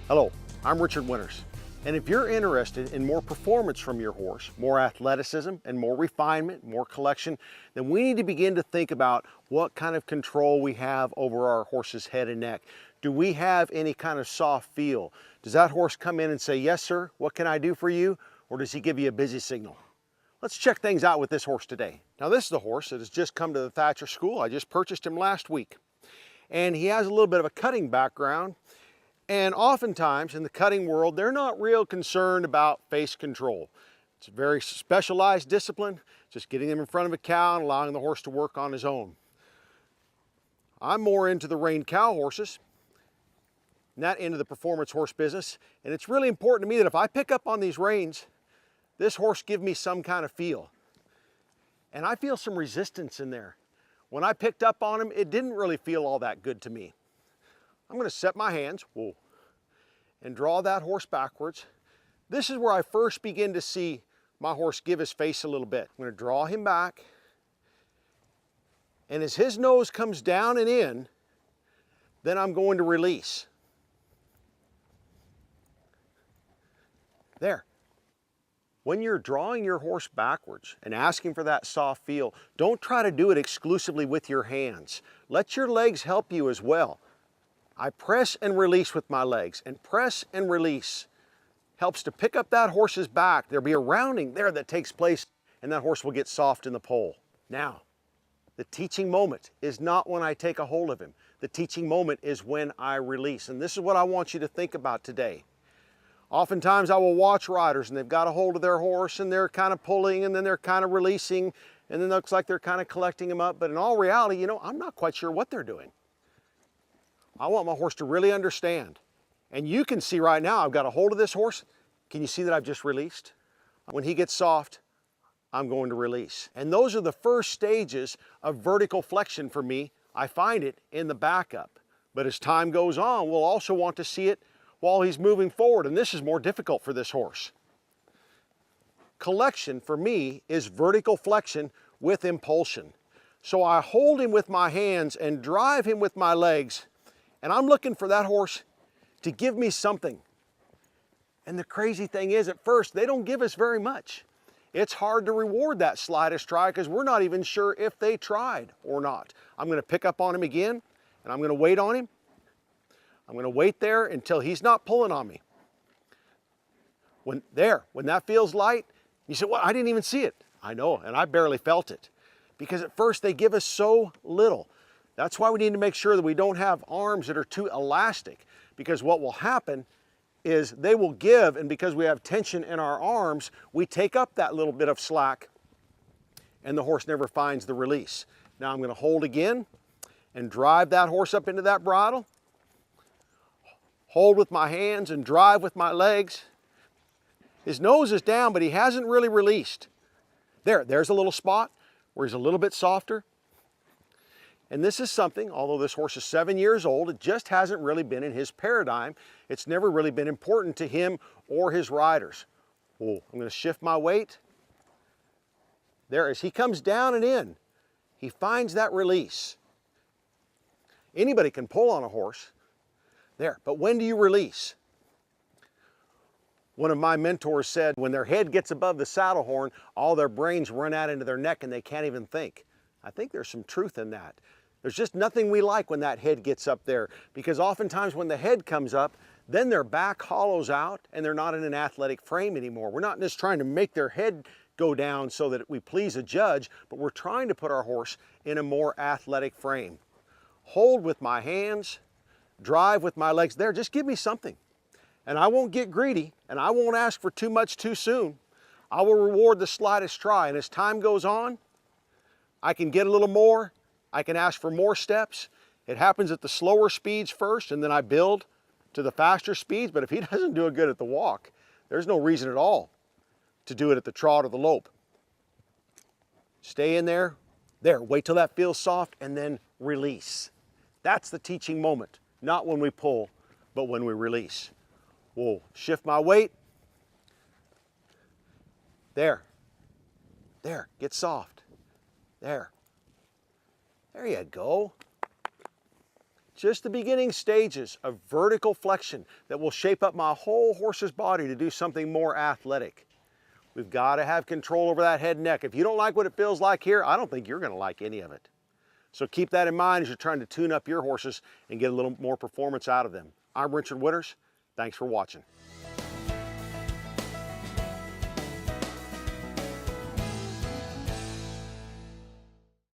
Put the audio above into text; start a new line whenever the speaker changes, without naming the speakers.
Hello, I'm Richard Winters, and if you're interested in more performance from your horse, more athleticism and more refinement, more collection, then we need to begin to think about what kind of control we have over our horse's head and neck. Do we have any kind of soft feel? Does that horse come in and say, "Yes, sir, what can I do for you?" Or does he give you a busy signal? Let's check things out with this horse today. Now, this is the horse that has just come to the Thatcher School. I just purchased him last week. And he has a little bit of a cutting background. And oftentimes in the cutting world, they're not real concerned about face control. It's a very specialized discipline, just getting them in front of a cow and allowing the horse to work on his own. I'm more into the reined cow horses, not into the performance horse business. And it's really important to me that if I pick up on these reins, this horse gives me some kind of feel. And I feel some resistance in there. When I picked up on him, it didn't really feel all that good to me. I'm going to set my hands, whoa, and draw that horse backwards. This is where I first begin to see my horse give his face a little bit. I'm going to draw him back. And as his nose comes down and in, then I'm going to release. There. When you're drawing your horse backwards and asking for that soft feel, don't try to do it exclusively with your hands. Let your legs help you as well. I press and release with my legs, and press and release helps to pick up that horse's back. There'll be a rounding there that takes place, and that horse will get soft in the poll. Now, the teaching moment is not when I take a hold of him. The teaching moment is when I release, and this is what I want you to think about today. Oftentimes I will watch riders and they've got a hold of their horse and they're kind of pulling and then they're kind of releasing and then it looks like they're kind of collecting him up. But in all reality, I'm not quite sure what they're doing. I want my horse to really understand. And you can see right now I've got a hold of this horse. Can you see that I've just released? When he gets soft, I'm going to release. And those are the first stages of vertical flexion for me. I find it in the backup. But as time goes on, we'll also want to see it while he's moving forward, and this is more difficult for this horse. Collection for me is vertical flexion with impulsion. So I hold him with my hands and drive him with my legs, and I'm looking for that horse to give me something. And the crazy thing is, at first, they don't give us very much. It's hard to reward that slightest try because we're not even sure if they tried or not. I'm going to pick up on him again, and I'm going to wait on him. I'm going to wait there until he's not pulling on me. When that feels light, you say, "Well, I didn't even see it." I know, and I barely felt it. Because at first they give us so little. That's why we need to make sure that we don't have arms that are too elastic. Because what will happen is they will give, and because we have tension in our arms, we take up that little bit of slack, and the horse never finds the release. Now I'm going to hold again and drive that horse up into that bridle. Hold with my hands and drive with my legs. His nose is down, but he hasn't really released. There's a little spot where he's a little bit softer. And this is something, although this horse is 7 years old, it just hasn't really been in his paradigm. It's never really been important to him or his riders. Oh, I'm going to shift my weight. There, as he comes down and in, he finds that release. Anybody can pull on a horse. There, but when do you release? One of my mentors said when their head gets above the saddle horn, all their brains run out into their neck and they can't even think. I think there's some truth in that. There's just nothing we like when that head gets up there, because oftentimes when the head comes up, then their back hollows out and they're not in an athletic frame anymore. We're not just trying to make their head go down so that we please a judge, but we're trying to put our horse in a more athletic frame. Hold with my hands. Drive with my legs. There, just give me something. And I won't get greedy, and I won't ask for too much too soon. I will reward the slightest try, and as time goes on, I can get a little more. I can ask for more steps. It happens at the slower speeds first, and then I build to the faster speeds, but if he doesn't do it good at the walk, there's no reason at all to do it at the trot or the lope. Stay in there. There, wait till that feels soft, and then release. That's the teaching moment. Not when we pull, but when we release. We'll shift my weight. There. Get soft. There you go. just the beginning stages of vertical flexion that will shape up my whole horse's body to do something more athletic. We've got to have control over that head and neck. If you don't like what it feels like here, I don't think you're going to like any of it. So keep that in mind as you're trying to tune up your horses and get a little more performance out of them. I'm Richard Witters. Thanks for watching.